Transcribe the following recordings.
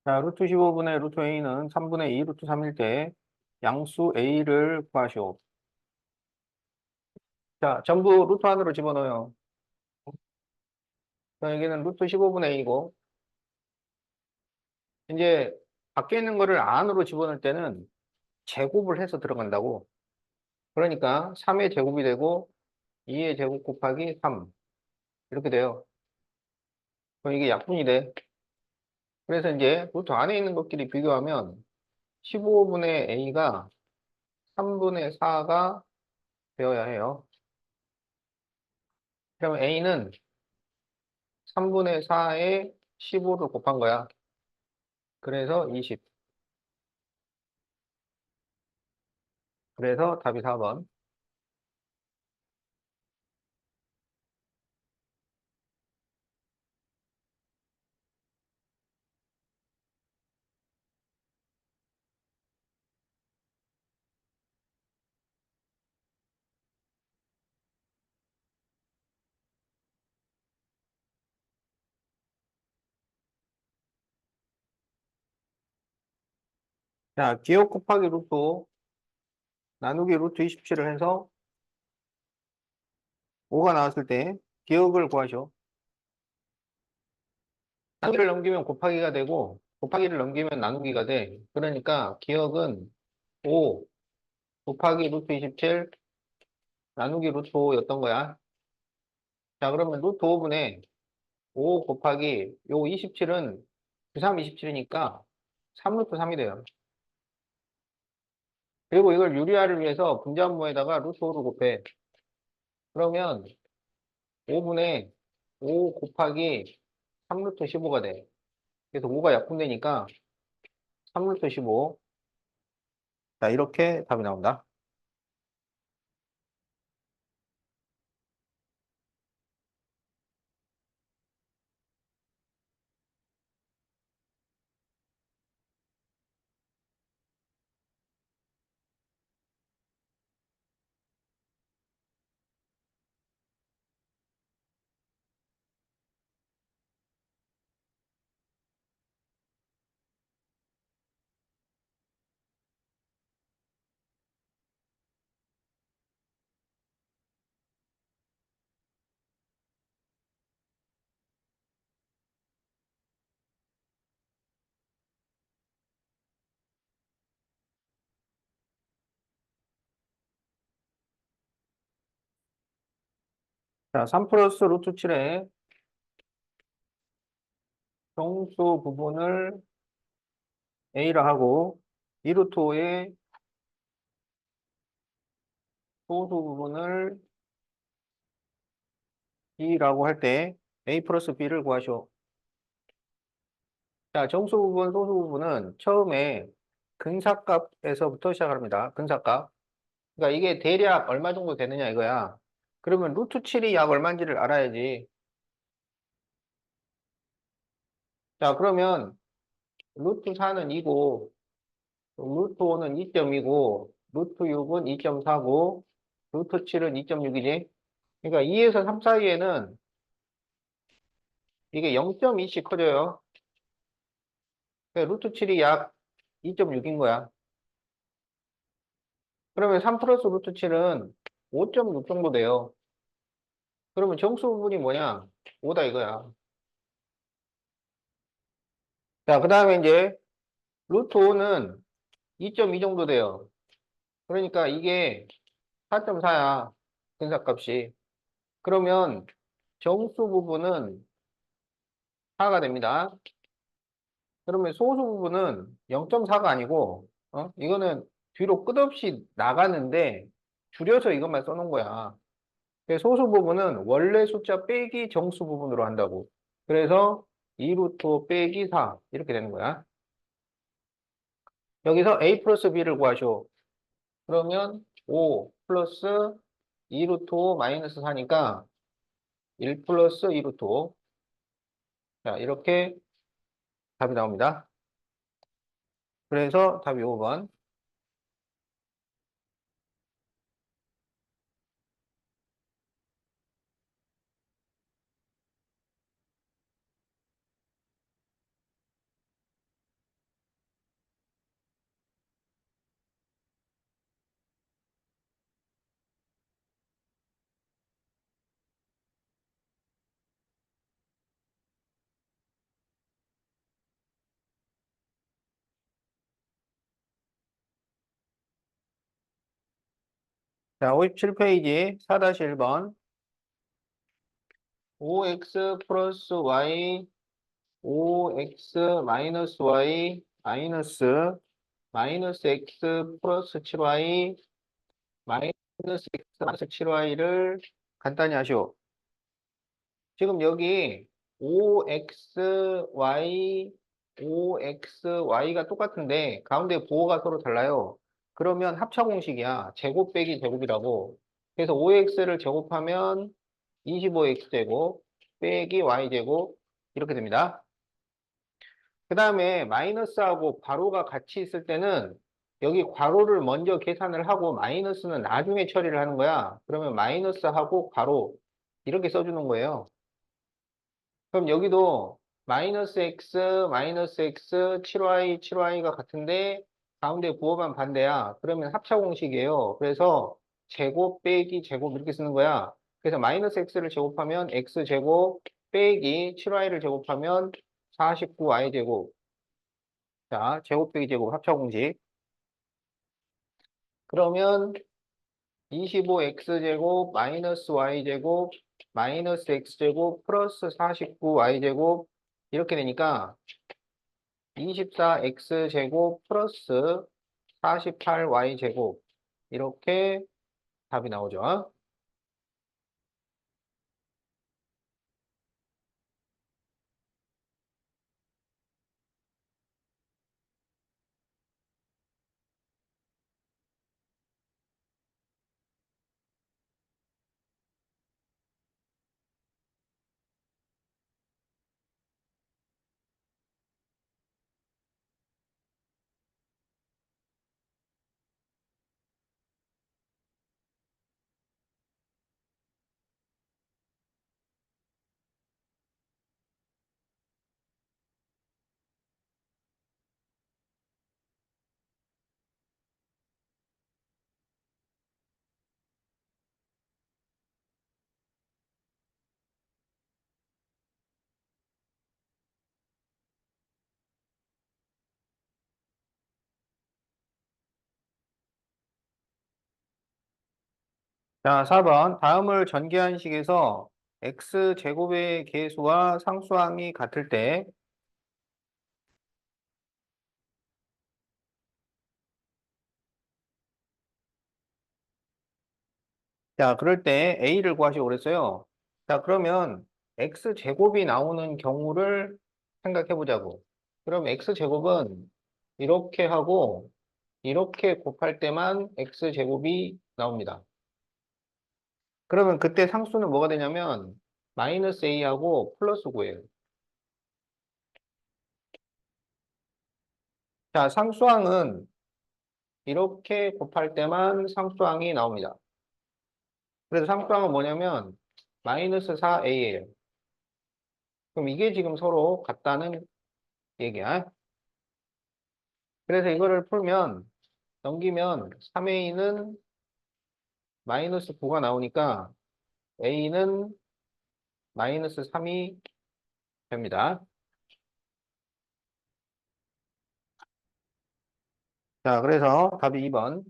자, 루트 15분의 루트 a는 3분의 2 루트 3일 때 양수 a를 구하시오. 자, 전부 루트 안으로 집어넣어요. 자, 여기는 루트 15분의 a고, 이제 밖에 있는 거를 안으로 집어넣을 때는 제곱을 해서 들어간다고. 그러니까 3의 제곱이 되고 2의 제곱 곱하기 3. 이렇게 돼요. 그럼 이게 약분이 돼. 그래서 이제 루트 안에 있는 것끼리 비교하면 15분의 a가 3분의 4가 되어야 해요. 그러면 a는 3분의 4에 15를 곱한 거야. 그래서 20. 그래서 답이 4번. 자, 기억 곱하기 루트 5, 나누기 루트 27을 해서 5가 나왔을 때 기억을 구하셔. 나누기를 넘기면 곱하기가 되고 곱하기를 넘기면 나누기가 돼. 그러니까 기억은 5 곱하기 루트 27 나누기 루트 5였던 거야. 자, 그러면 루트 5분의 5 곱하기 요 27은 93, 27이니까 3 루트 3이 돼요. 그리고 이걸 유리화를 위해서 분자분모에다가 루트 5를 곱해. 그러면 5분의 5 곱하기 3 루트 15가 돼. 그래서 5가 약분되니까 3 루트 15. 자, 이렇게 답이 나온다. 자, 3 플러스 루트 7의 정수 부분을 A라 하고 2 루트 5의 소수 부분을 B라고 할 때 A 플러스 B를 구하시오. 자, 정수 부분, 소수 부분은 처음에 근사값에서부터 시작합니다. 근사값. 그러니까 이게 대략 얼마 정도 되느냐 이거야. 그러면 루트 7이 약 얼마인지를 알아야지. 자, 그러면 루트 4는 2고, 루트 5는 2.2고, 루트 6은 2.4고, 루트 7은 2.6이지. 그러니까 2에서 3 사이에는 이게 0.2씩 커져요. 그러니까 루트 7이 약 2.6인 거야. 그러면 3 플러스 루트 7은 5.6 정도 돼요. 그러면 정수 부분이 뭐냐? 5다 이거야. 자, 그 다음에 이제 루트 5는 2.2 정도 돼요. 그러니까 이게 4.4야. 근사값이. 그러면 정수 부분은 4가 됩니다. 그러면 소수 부분은 0.4가 아니고, 이거는 뒤로 끝없이 나가는데 줄여서 이것만 써놓은 거야. 그래서 소수 부분은 원래 숫자 빼기 정수 부분으로 한다고. 그래서 2루트 5 빼기 4 이렇게 되는 거야. 여기서 A 플러스 B를 구하쇼. 그러면 5 플러스 2루트 5 마이너스 4니까 1 플러스 2루트 5. 자, 이렇게 답이 나옵니다. 그래서 답이 5번. 자, 57페이지 4-1번. 5x 플러스 y, 5x 마이너스 y, 마이너스 x 플러스 7y, 마이너스 x 마이너스 7y를 간단히 하시오. 지금 여기 5xy, 5xy가 똑같은데 가운데 부호가 서로 달라요. 그러면 합차 공식이야. 제곱 빼기 제곱이라고. 그래서 5x를 제곱하면 25x제곱 빼기 y제곱 이렇게 됩니다. 그 다음에 마이너스하고 괄호가 같이 있을 때는 여기 괄호를 먼저 계산을 하고 마이너스는 나중에 처리를 하는 거야. 그러면 마이너스하고 괄호 이렇게 써주는 거예요. 그럼 여기도 마이너스 x, 7y, 7y가 같은데 가운데 부호만 반대야. 그러면 합차 공식이에요. 그래서 제곱 빼기 제곱 이렇게 쓰는 거야. 그래서 마이너스 x를 제곱하면 x제곱 빼기 7y를 제곱하면 49y제곱. 자, 제곱 빼기 제곱 합차 공식. 그러면 25x제곱 마이너스 y제곱 마이너스 x제곱 플러스 49y제곱 이렇게 되니까 24x제곱 플러스 48y제곱 이렇게 답이 나오죠. 자, 4번 다음을 전개한 식에서 x제곱의 계수와 상수항이 같을 때 자, 그럴 때 a를 구하시고 그랬어요. 자, 그러면 x제곱이 나오는 경우를 생각해 보자고. 그럼 x제곱은 이렇게 하고 이렇게 곱할 때만 x제곱이 나옵니다. 그러면 그때 상수는 뭐가 되냐면 마이너스 a하고 플러스 9예요. 자, 상수항은 이렇게 곱할 때만 상수항이 나옵니다. 그래서 상수항은 뭐냐면 마이너스 4a예요. 그럼 이게 지금 서로 같다는 얘기야. 그래서 이거를 풀면 넘기면 3a는 마이너스 9가 나오니까 a는 마이너스 3이 됩니다. 자, 그래서 답이 2번.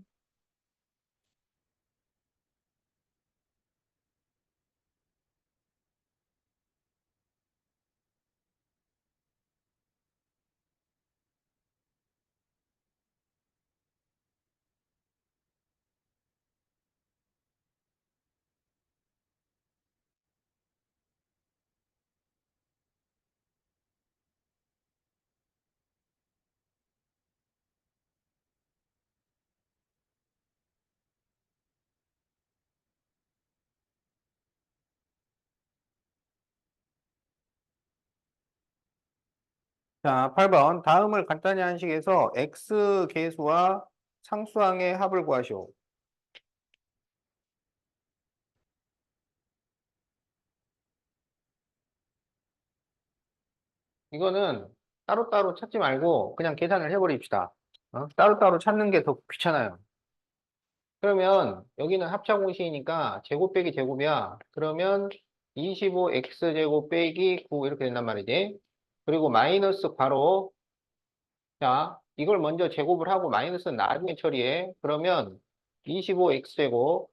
자, 8번. 다음을 간단히 한 식에서 x 계수와 상수항의 합을 구하시오. 이거는 따로따로 찾지 말고 그냥 계산을 해버립시다. 따로따로 찾는 게 더 귀찮아요. 그러면 여기는 합차 공식이니까 제곱 빼기 제곱이야. 그러면 25x제곱 빼기 9 이렇게 된단 말이지. 그리고 마이너스 괄호. 자, 이걸 먼저 제곱을 하고 마이너스는 나중에 처리해. 그러면 25x제곱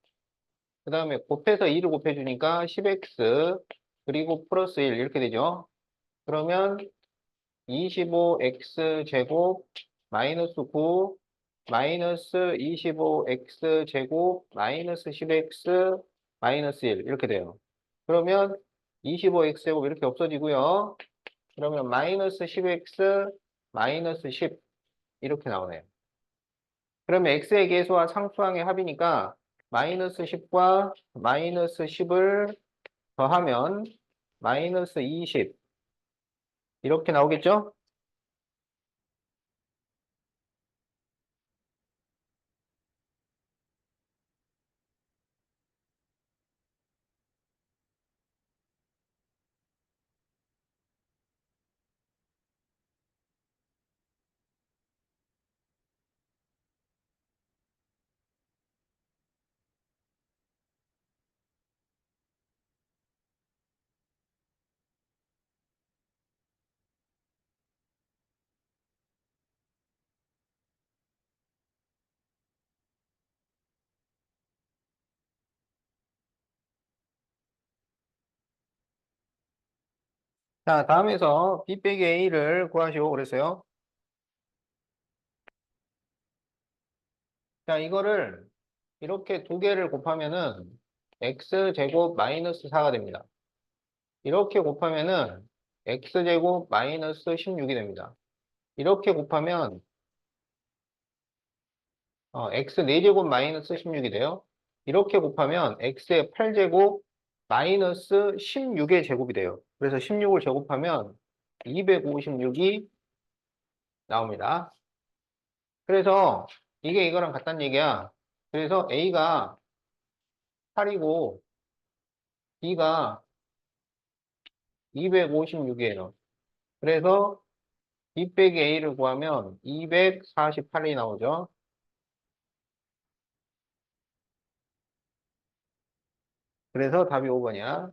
그 다음에 곱해서 2를 곱해주니까 10x 그리고 플러스 1 이렇게 되죠. 그러면 25x 제곱 마이너스 9 마이너스 25x 제곱 마이너스 10x 마이너스 1 이렇게 돼요. 그러면 25x 제곱 이렇게 없어지고요. 그러면 마이너스 10x 마이너스 10 이렇게 나오네요. 그러면 x의 계수와 상수항의 합이니까 마이너스 10과 마이너스 10을 더하면 마이너스 20 이렇게 나오겠죠? 자, 다음에서 b 빼기 a를 구하시오 그랬어요. 자, 이거를 이렇게 두 개를 곱하면은 x제곱 마이너스 4가 됩니다. 이렇게 곱하면은 x제곱 마이너스 16이 됩니다. 이렇게 곱하면 x 4제곱 마이너스 16이 돼요. 이렇게 곱하면 x의 8제곱 마이너스 16의 제곱이 돼요. 그래서 16을 제곱하면 256이 나옵니다. 그래서 이게 이거랑 같다는 얘기야. 그래서 a가 8이고 b가 256이에요. 그래서 b 빼기 a를 구하면 248이 나오죠. 그래서 답이 5번이야.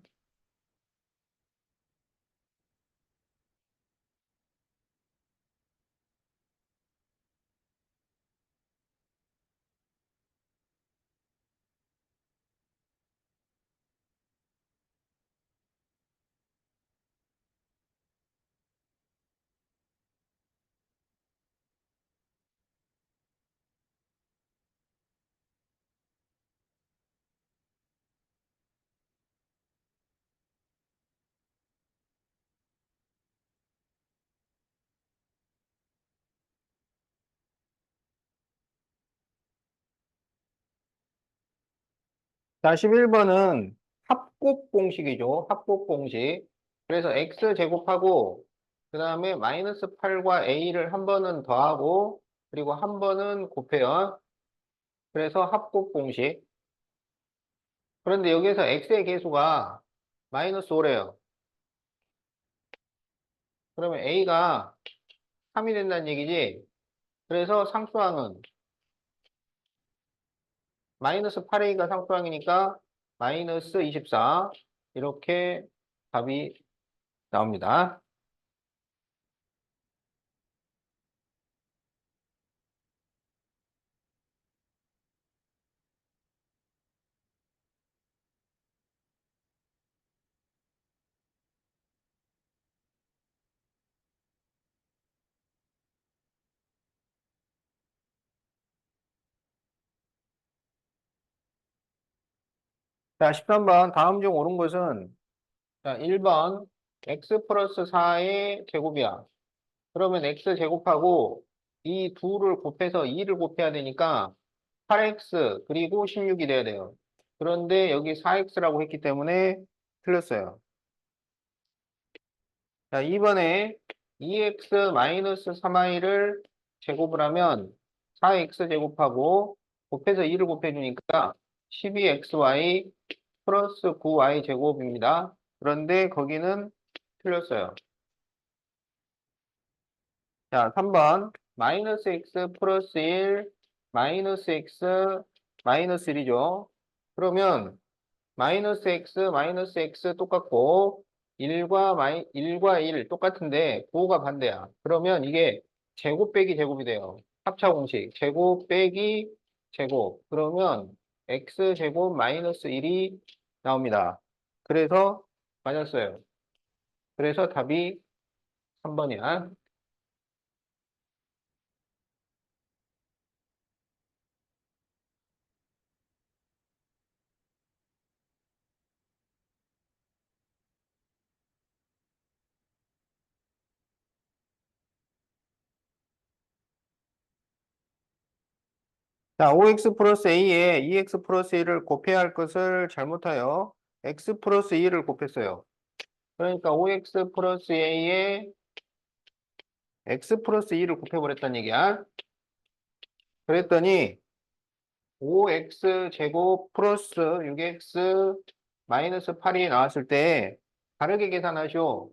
자, 11번은 합곱 공식이죠. 합곱 공식. 그래서 x 제곱하고 그 다음에 마이너스 8과 a를 한 번은 더하고 그리고 한 번은 곱해요. 그래서 합곱 공식. 그런데 여기에서 x의 계수가 마이너스 5래요. 그러면 a가 3이 된다는 얘기지. 그래서 상수항은 마이너스 8a가 상수항이니까 마이너스 24 이렇게 답이 나옵니다. 자, 13번 다음 중 옳은 것은 자, 1번 x 플러스 4의 제곱이야. 그러면 x 제곱하고 이 둘을 곱해서 2를 곱해야 되니까 8x 그리고 16이 돼야 돼요. 그런데 여기 4x라고 했기 때문에 틀렸어요. 자, 2번에 2x 마이너스 3i를 제곱을 하면 4x 제곱하고 곱해서 2를 곱해주니까 12xy 플러스 9y 제곱입니다. 그런데 거기는 틀렸어요. 자, 3번 마이너스 x 플러스 1 마이너스 x 마이너스 1이죠. 그러면 마이너스 x 똑같고 1과 1 똑같은데 9가 반대야. 그러면 이게 제곱 빼기 제곱이 돼요. 합차 공식 제곱 빼기 제곱. 그러면 x제곱 마이너스 1이 나옵니다. 그래서 맞았어요. 그래서 답이 3번이야. 자, 5x 플러스 a에 2x 플러스 1을 곱해야 할 것을 잘못하여 x 플러스 2를 곱했어요. 그러니까 5x 플러스 a에 x 플러스 2를 곱해버렸다는 얘기야. 그랬더니 5x 제곱 플러스 6x 마이너스 8이 나왔을 때 다르게 계산하시오.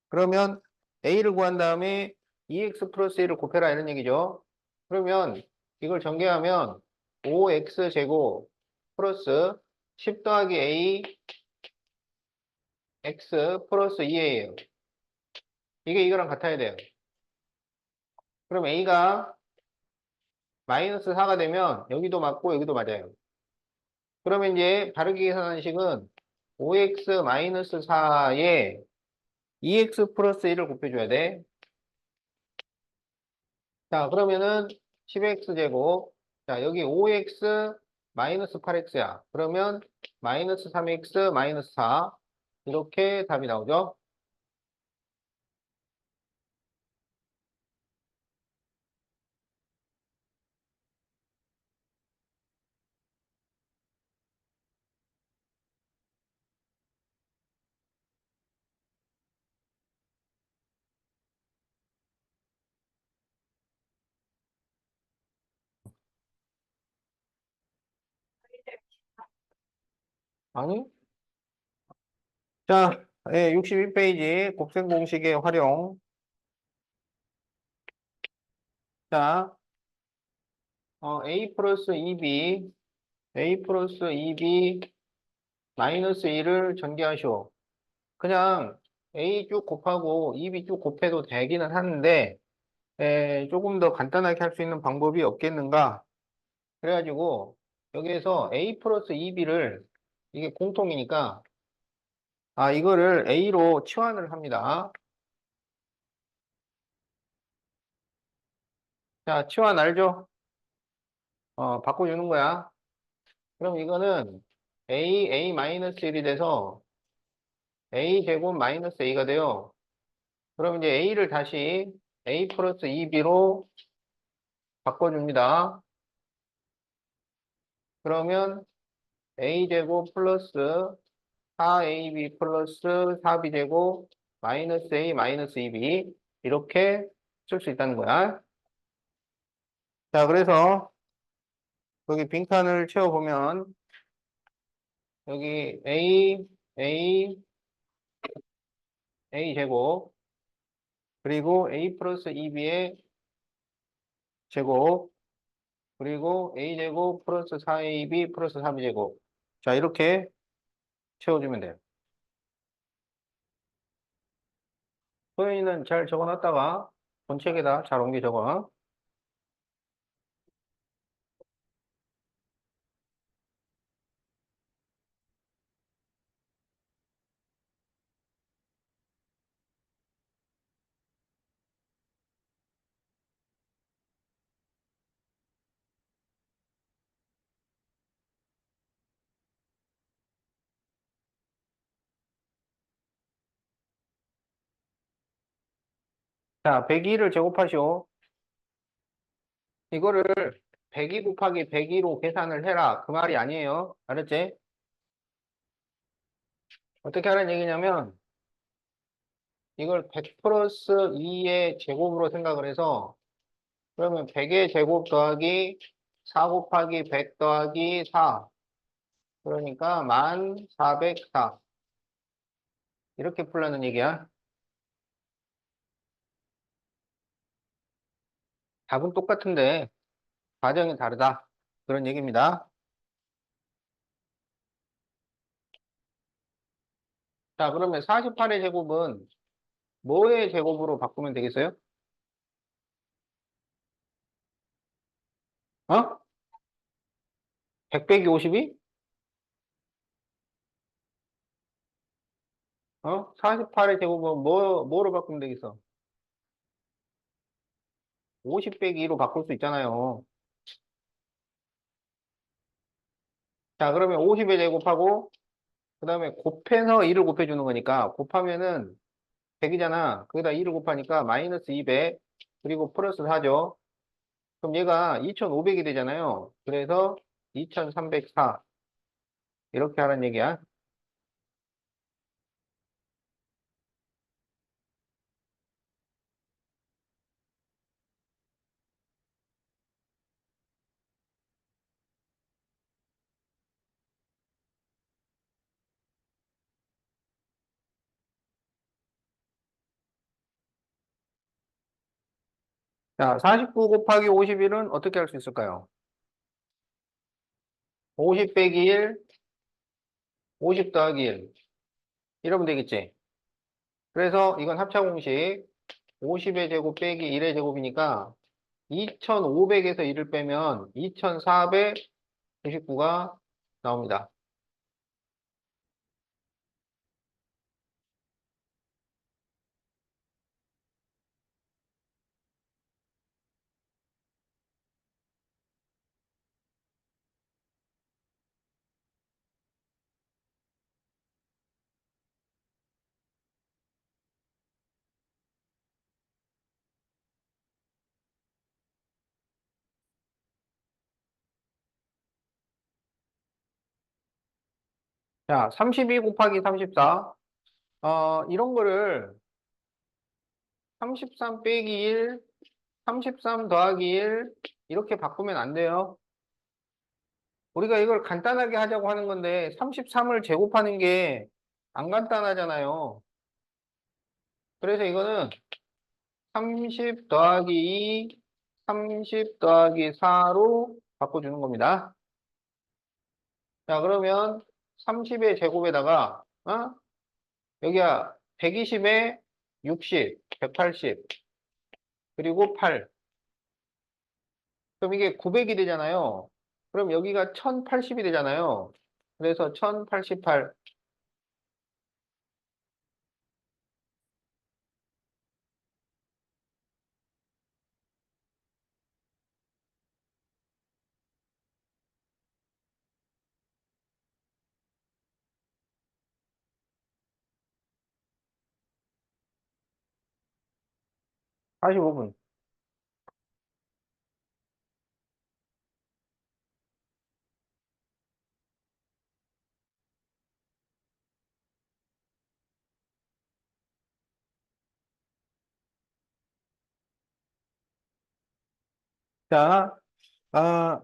그러면 a를 구한 다음에 2x 플러스 1을 곱해라 이런 얘기죠. 그러면 이걸 전개하면 5x 제곱 플러스 10 더하기 a x 플러스 2a예요. 이게 이거랑 같아야 돼요. 그럼 a가 마이너스 4가 되면 여기도 맞고 여기도 맞아요. 그러면 이제 바르게 계산하는 식은 5x 마이너스 4에 2x 플러스 1을 곱해줘야 돼. 자, 그러면은 10x 제곱. 자, 여기 5x 마이너스 8x야. 그러면 마이너스 3x 마이너스 4. 이렇게 답이 나오죠. 아니? 자, 예, 62페이지 곱셈 공식의 활용. 자, a 플러스 2b, a 플러스 2b 마이너스 1을 전개하시오. 그냥 A 쭉 곱하고 2B 쭉 곱해도 되기는 하는데 조금 더 간단하게 할 수 있는 방법이 없겠는가? 그래가지고 여기에서 A 플러스 2B를 이게 공통이니까 이거를 A로 치환을 합니다. 자, 치환 알죠? 바꿔주는 거야. 그럼 이거는 A 마이너스 1이 돼서 A 제곱 마이너스 A가 돼요. 그럼 이제 A를 다시 A 플러스 2B로 바꿔줍니다. 그러면 a제곱 플러스 4ab 플러스 4b제곱 마이너스 a 마이너스 2b 이렇게 쓸 수 있다는 거야. 자, 그래서 여기 빈칸을 채워보면 여기 a제곱 그리고 a 플러스 2b의 제곱 그리고 a제곱 플러스 4ab 플러스 3b제곱 자, 이렇게 채워주면 돼요. 소연이는 잘 적어놨다가 본책에다 잘 옮겨 적어. 자, 102를 제곱하시오. 이거를 102 곱하기 102로 계산을 해라. 그 말이 아니에요. 알았지? 어떻게 하라는 얘기냐면, 이걸 100 플러스 2의 제곱으로 생각을 해서, 그러면 100의 제곱 더하기 4 곱하기 100 더하기 4. 그러니까 1404. 이렇게 풀라는 얘기야. 답은 똑같은데, 과정이 다르다. 그런 얘기입니다. 자, 그러면 48의 제곱은 뭐의 제곱으로 바꾸면 되겠어요? 어? 100 빼기 50이? 48의 제곱은 뭐로 바꾸면 되겠어? 50 빼기 2로 바꿀 수 있잖아요. 자, 그러면 50의 제곱하고, 그 다음에 곱해서 2를 곱해주는 거니까, 곱하면은 100이잖아. 거기다 2를 곱하니까 마이너스 200, 그리고 플러스 4죠. 그럼 얘가 2500이 되잖아요. 그래서 2304. 이렇게 하는 얘기야. 자, 49 곱하기 51은 어떻게 할 수 있을까요? 50 빼기 1, 50 더하기 1. 이러면 되겠지. 그래서 이건 합차공식. 50의 제곱 빼기 1의 제곱이니까 2500에서 1을 빼면 2499가 나옵니다. 자, 32 곱하기 34. 이런 거를 33 빼기 1, 33 더하기 1, 이렇게 바꾸면 안 돼요. 우리가 이걸 간단하게 하자고 하는 건데, 33을 제곱하는 게 안 간단하잖아요. 그래서 이거는 30 더하기 2, 30 더하기 4로 바꿔주는 겁니다. 자, 그러면 30의 제곱에다가, 여기야 120에 60, 180, 그리고 8. 그럼 이게 900이 되잖아요. 그럼 여기가 1080이 되잖아요. 그래서 1088. 45분. 자, 아,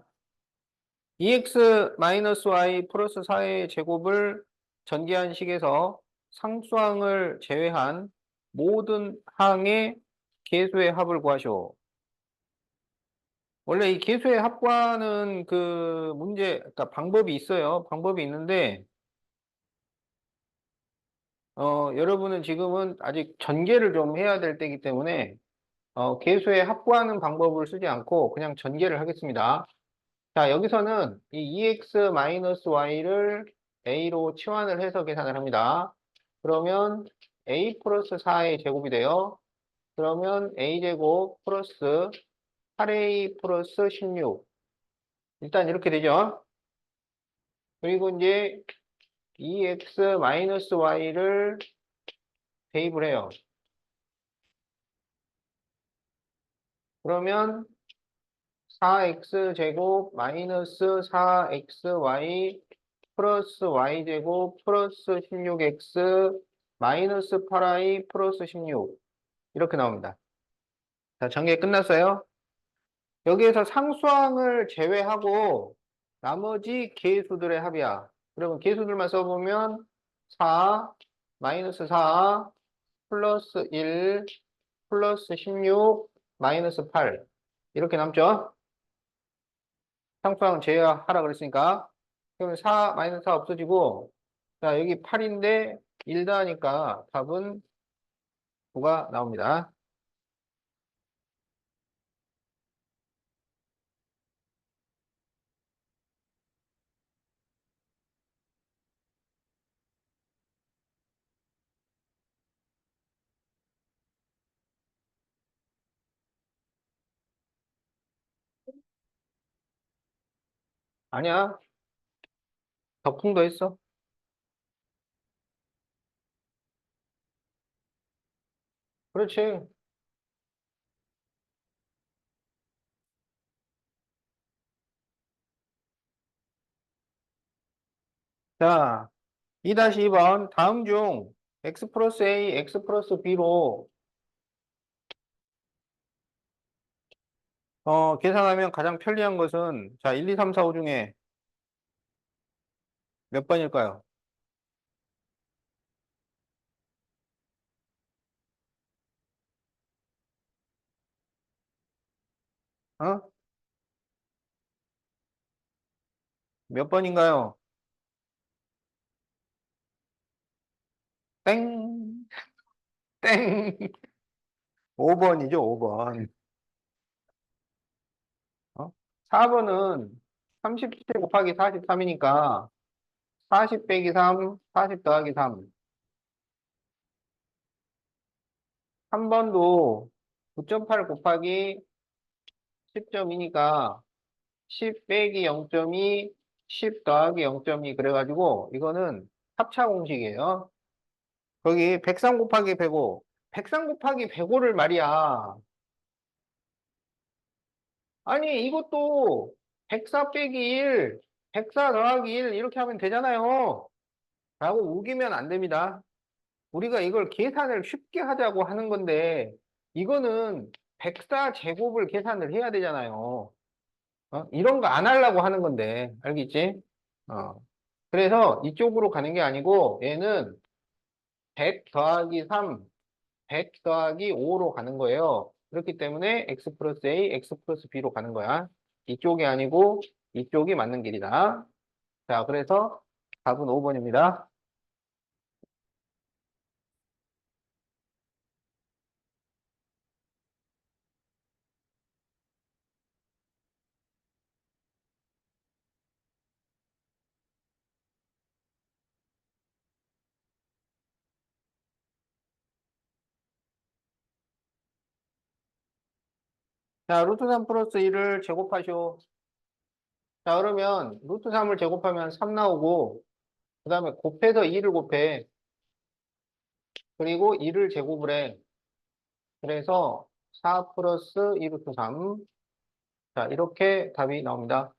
EX-Y 플러스 4의 제곱을 전개한 식에서 상수항을 제외한 모든 항의 계수의 합을 구하시오. 원래 이 계수의 합과는 그 문제, 그러니까 방법이 있어요. 방법이 있는데, 여러분은 지금은 아직 전개를 좀 해야 될 때이기 때문에, 계수의 합과하는 방법을 쓰지 않고 그냥 전개를 하겠습니다. 자, 여기서는 이 EX-Y를 A로 치환을 해서 계산을 합니다. 그러면 A 플러스 4의 제곱이 돼요. 그러면 A제곱 플러스 8A 플러스 16. 일단 이렇게 되죠. 그리고 이제 EX-Y를 대입을 해요. 그러면 4x제곱 마이너스 4xy 플러스 y제곱 플러스 16x 마이너스 8y 플러스 16 이렇게 나옵니다. 자, 전개 끝났어요. 여기에서 상수항을 제외하고 나머지 계수들의 합이야. 그러면 계수들만 써보면 4 마이너스 4 플러스 1 플러스 16 마이너스 8 이렇게 남죠. 상수항 제외하라 그랬으니까. 그러면 4 마이너스 4 없어지고, 자, 여기 8인데 1 더하니까 답은 9가 나옵니다. 아니야. 덕풍도 했어. 그렇지. 자, 2-2번. 다음 중 x 플러스 a, x 플러스 b로 계산하면 가장 편리한 것은 자, 1, 2, 3, 4, 5 중에 몇 번일까요? 어? 몇 번인가요? 땡, 땡. 5번이죠, 5번. 4번은 30 곱하기 43이니까 40 빼기 3, 40 더하기 3. 3번도 9.8 곱하기 10.2니까 10 빼기 0.2, 10 더하기 0.2 그래가지고 이거는 합차 공식이에요. 거기 103 곱하기 105. 103 곱하기 105를 말이야. 아니 이것도 104 빼기 1, 104 더하기 1 이렇게 하면 되잖아요. 라고 우기면 안 됩니다. 우리가 이걸 계산을 쉽게 하자고 하는 건데 이거는 104 제곱을 계산을 해야 되잖아요. 이런 거 안 하려고 하는 건데 알겠지? 어. 그래서 이쪽으로 가는 게 아니고 얘는 100 더하기 3, 100 더하기 5로 가는 거예요. 그렇기 때문에 x 플러스 a, x 플러스 b로 가는 거야. 이쪽이 아니고 이쪽이 맞는 길이다. 자, 그래서 답은 5번입니다. 자, 루트 3 플러스 1을 제곱하시오. 자, 그러면 루트 3을 제곱하면 3 나오고 그 다음에 곱해서 2를 곱해. 그리고 2를 제곱을 해. 그래서 4 플러스 2 루트 3. 자, 이렇게 답이 나옵니다.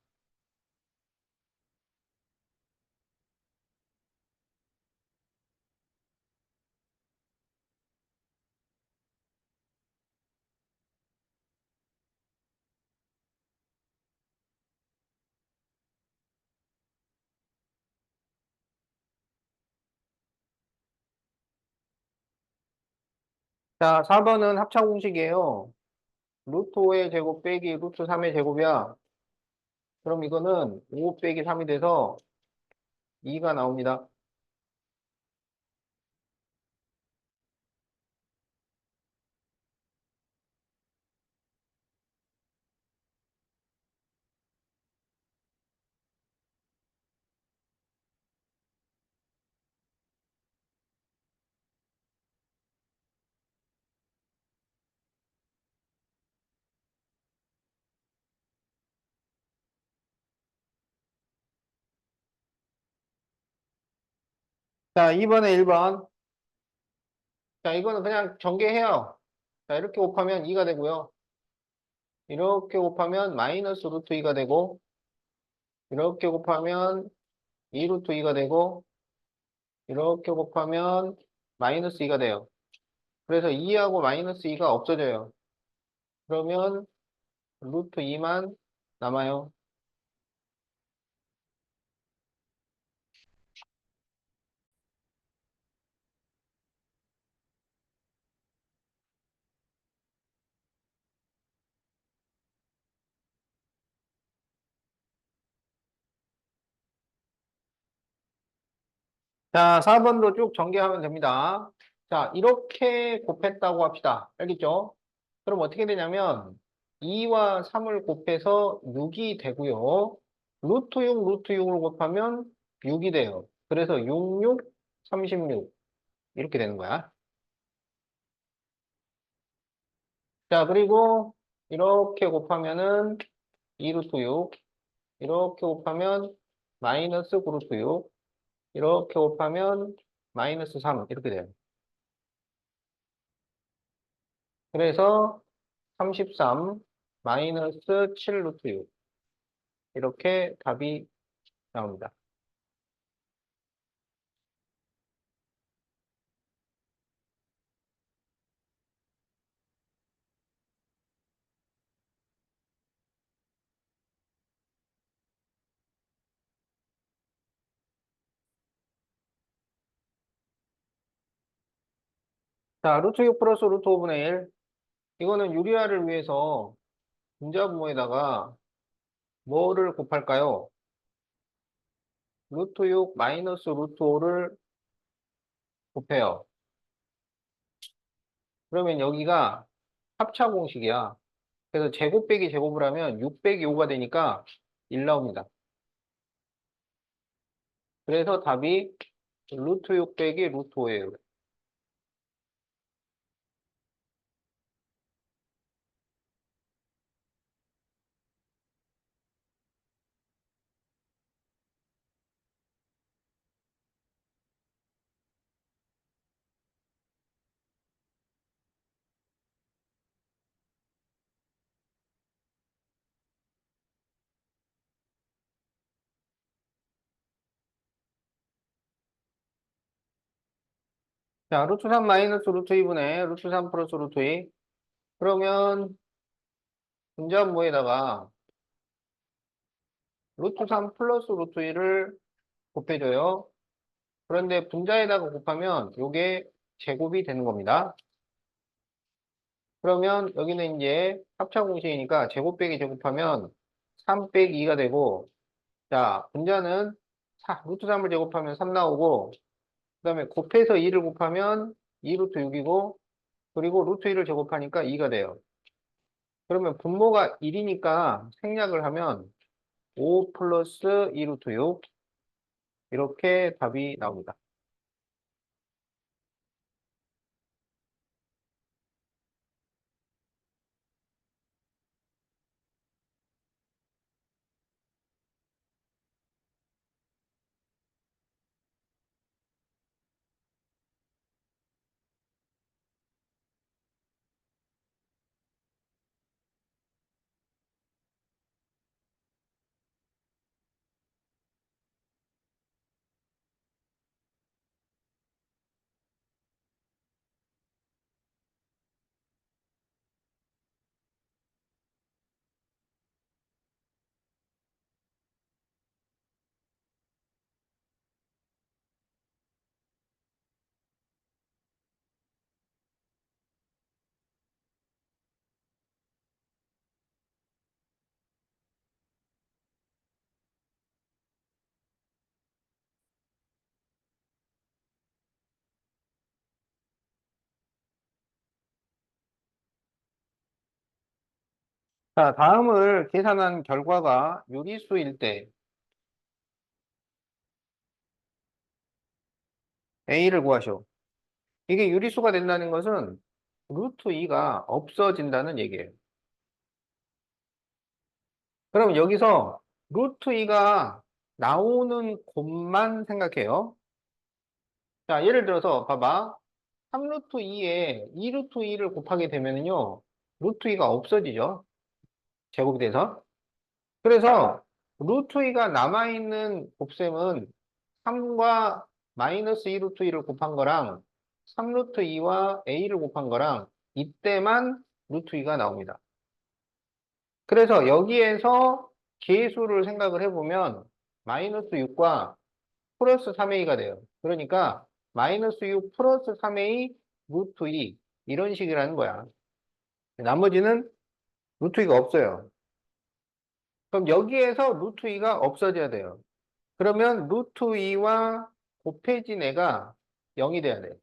자, 4번은 합차 공식이에요. 루트 5의 제곱 빼기 루트 3의 제곱이야. 그럼 이거는 5 빼기 3이 돼서 2가 나옵니다. 자, 2번에 1번. 자, 이거는 그냥 전개해요. 자, 이렇게 곱하면 2가 되고요. 이렇게 곱하면 마이너스 루트 2가 되고, 이렇게 곱하면 2 루트 2가 되고, 이렇게 곱하면 마이너스 2가 돼요. 그래서 2하고 마이너스 2가 없어져요. 그러면 루트 2만 남아요. 자, 4번도 쭉 전개하면 됩니다. 자, 이렇게 곱했다고 합시다. 알겠죠? 그럼 어떻게 되냐면 2와 3을 곱해서 6이 되고요. 루트 6, 루트 6을 곱하면 6이 돼요. 그래서 6, 6, 36 이렇게 되는 거야. 자, 그리고 이렇게 곱하면은 2 루트 6, 이렇게 곱하면 마이너스 그루트 6. 이렇게 곱하면 마이너스 3. 이렇게 돼요. 그래서 33 마이너스 7 루트 6. 이렇게 답이 나옵니다. 자, 루트 6 플러스 루트 5분의 1. 이거는 유리화를 위해서 분자분모에다가 뭐를 곱할까요? 루트 6 마이너스 루트 5를 곱해요. 그러면 여기가 합차 공식이야. 그래서 제곱 빼기 제곱을 하면 6 빼기 5가 되니까 1 나옵니다. 그래서 답이 루트 6 빼기 루트 5예요. 자, 루트 3 마이너스 루트 2분의 루트 3 플러스 루트 2. 그러면 분자분모에다가 루트 3 플러스 루트 2를 곱해줘요. 그런데 분자에다가 곱하면 이게 제곱이 되는 겁니다. 그러면 여기는 이제 합차 공식이니까 제곱 빼기 제곱하면 3 빼기 2가 되고, 자, 분자는 루트 3을 제곱하면 3 나오고, 그 다음에 곱해서 2를 곱하면 2 루트 6이고, 그리고 루트 2를 제곱하니까 2가 돼요. 그러면 분모가 1이니까 생략을 하면 5 플러스 2 루트 6, 이렇게 답이 나옵니다. 자, 다음을 계산한 결과가 유리수일 때 A를 구하시오. 이게 유리수가 된다는 것은 루트 2가 없어진다는 얘기예요. 그럼 여기서 루트 2가 나오는 곳만 생각해요. 자, 예를 들어서 봐봐. 3루트 2에 2루트 2를 곱하게 되면은요, 루트 2가 없어지죠. 제곱이 돼서. 그래서 루트 2가 남아있는 곱셈은 3과 마이너스 2루트 2를 곱한 거랑 3루트 2와 a를 곱한 거랑 이때만 루트 2가 나옵니다. 그래서 여기에서 계수를 생각을 해보면 마이너스 6과 플러스 3a가 돼요. 그러니까 마이너스 6 플러스 3a 루트 2 이런 식이라는 거야. 나머지는 루트 2가 없어요. 그럼 여기에서 루트 2가 없어져야 돼요. 그러면 루트 2와 곱해진 애가 0이 돼야 돼요.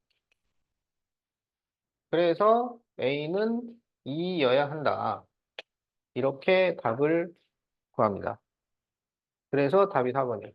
그래서 a는 2여야 한다. 이렇게 답을 구합니다. 그래서 답이 4번이에요.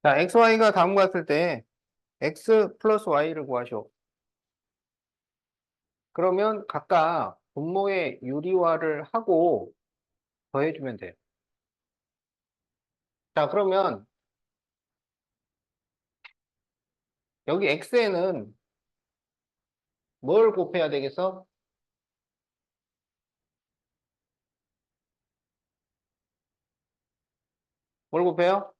자, xy가 다음과 같을 때 x 플러스 y를 구하시오. 그러면 각각 분모의 유리화를 하고 더해주면 돼요. 자, 그러면 여기 x에는 뭘 곱해야 되겠어? 뭘 곱해요?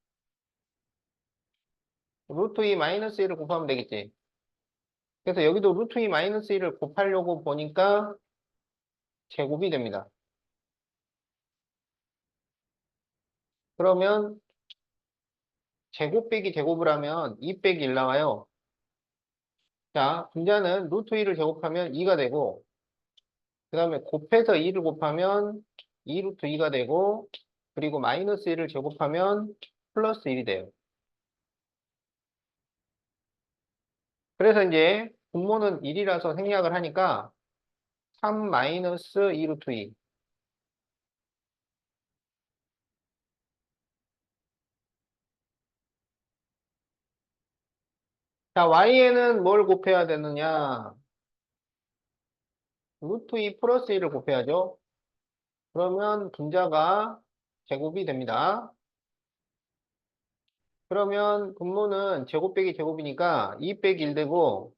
루트 2 마이너스 1을 곱하면 되겠지. 그래서 여기도 루트 2 마이너스 1을 곱하려고 보니까 제곱이 됩니다. 그러면 제곱 빼기 제곱을 하면 2 빼기 1 나와요. 자, 분자는 루트 2를 제곱하면 2가 되고, 그 다음에 곱해서 2를 곱하면 2 루트 2가 되고, 그리고 마이너스 1을 제곱하면 플러스 1이 돼요. 그래서 이제 분모는 1이라서 생략을 하니까 3 마이너스 2 루트 2. 자, y에는 뭘 곱해야 되느냐? 루트 2 플러스 1을 곱해야죠. 그러면 분자가 제곱이 됩니다. 그러면 분모는 제곱 빼기 제곱이니까 2 빼기 1 되고,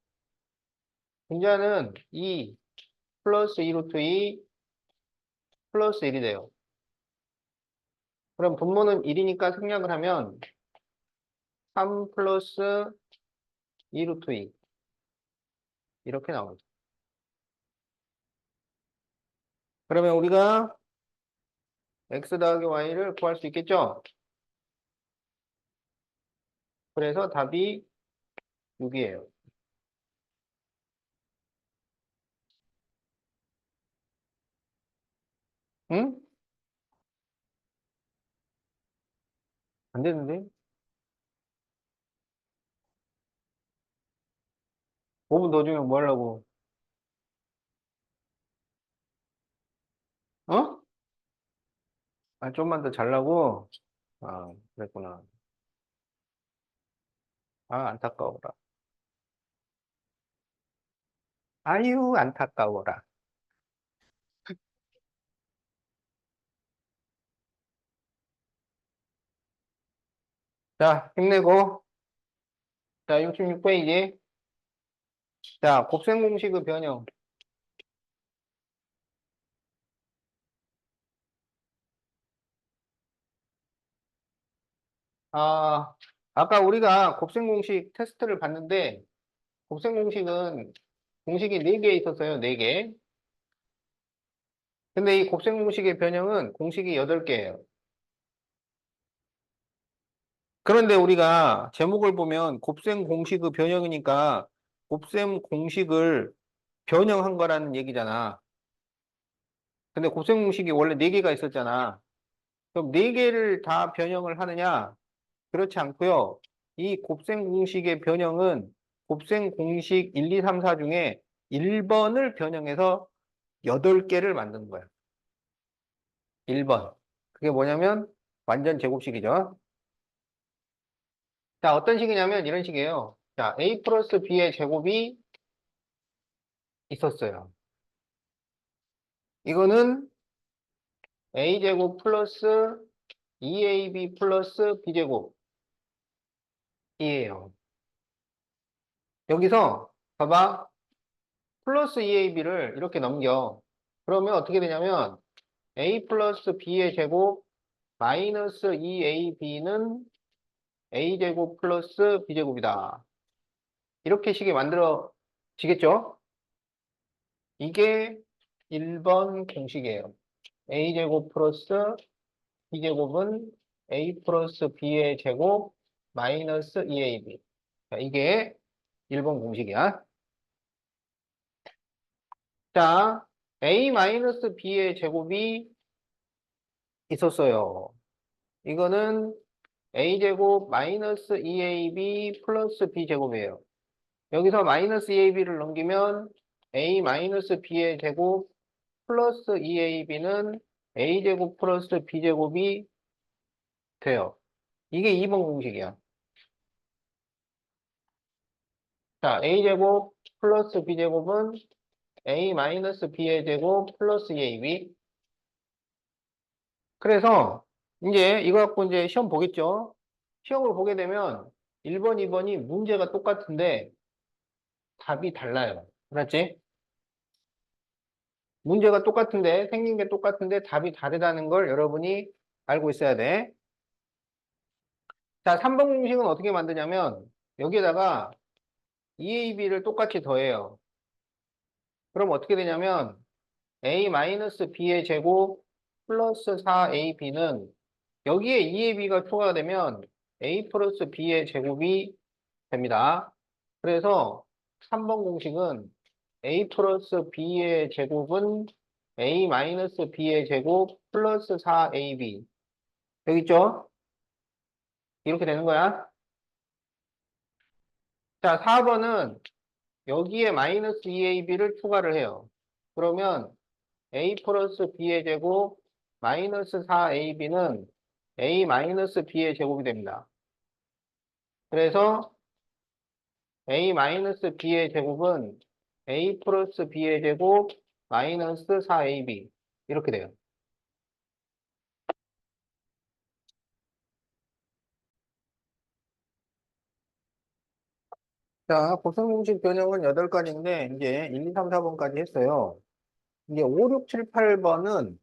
분자는 2 플러스 2 루트 2 플러스 1이 돼요. 그럼 분모는 1이니까 생략을 하면 3 플러스 2 루트 2 이렇게 나오죠. 그러면 우리가 x 더하기 y를 구할 수 있겠죠? 그래서 답이 6이에요. 응? 안 되는데? 5분 더 주면 뭐 하려고? 어? 아, 좀만 더 잘라고? 아, 그랬구나. 아, 안타까워라. 아유, 안타까워라. 자, 힘내고. 자, 66페이지. 자, 곱셈 공식의 변형. 아, 아까 우리가 곱셈 공식 테스트를 봤는데, 곱셈 공식은 공식이 4개 있었어요, 4개. 근데 이 곱셈 공식의 변형은 공식이 8개예요. 그런데 우리가 제목을 보면 곱셈 공식의 변형이니까 곱셈 공식을 변형한 거라는 얘기잖아. 근데 곱셈 공식이 원래 4개가 있었잖아. 그럼 4개를 다 변형을 하느냐? 그렇지 않고요. 이 곱셈 공식의 변형은 곱셈 공식 1, 2, 3, 4 중에 1번을 변형해서 8개를 만드는 거야. 1번. 그게 뭐냐면 완전 제곱식이죠. 자, 어떤 식이냐면 이런 식이에요. 자, a 플러스 b의 제곱이 있었어요. 이거는 a제곱 플러스 2ab 플러스 b제곱이에요. 여기서 봐봐. 플러스 2ab를 이렇게 넘겨. 그러면 어떻게 되냐면 a 플러스 b의 제곱 마이너스 2ab는 a제곱 플러스 b제곱이다. 이렇게 식이 만들어지겠죠? 이게 1번 공식이에요. a제곱 플러스 b제곱은 a 플러스 b의 제곱 마이너스 2ab. 자, 이게 1번 공식이야. 자, a 마이너스 b의 제곱이 있었어요. 이거는 a제곱 마이너스 2ab 플러스 b제곱이에요. 여기서 마이너스 2ab를 넘기면 a 마이너스 b의 제곱 플러스 2ab는 a제곱 플러스 b제곱이 돼요. 이게 2번 공식이야. 자, a제곱 플러스 b제곱은 a 마이너스 b의 제곱 플러스 2ab. 그래서 이제 이거 갖고 이제 시험 보겠죠? 시험을 보게 되면 1번, 2번이 문제가 똑같은데 답이 달라요. 그렇지? 문제가 똑같은데 생긴 게 똑같은데 답이 다르다는 걸 여러분이 알고 있어야 돼. 자, 3번 공식은 어떻게 만드냐면 여기에다가 2ab를 똑같이 더해요. 그럼 어떻게 되냐면 a-b의 제곱 플러스 4ab는 여기에 2ab가 초과가 되면 a 플러스 b의 제곱이 됩니다. 그래서 3번 공식은 a 플러스 b의 제곱은 a 마이너스 b의 제곱 플러스 4ab. 여기 있죠? 이렇게 되는 거야. 자, 4번은 여기에 마이너스 2ab를 추가를 해요. 그러면 a 플러스 b의 제곱 마이너스 4ab는 a 마이너스 b의 제곱이 됩니다. 그래서 a 마이너스 b의 제곱은 a 플러스 b의 제곱 마이너스 4ab 이렇게 돼요. 자, 고성공식 변형은 8가지인데 이제 1, 2, 3, 4번까지 했어요. 이제 5, 6, 7, 8번은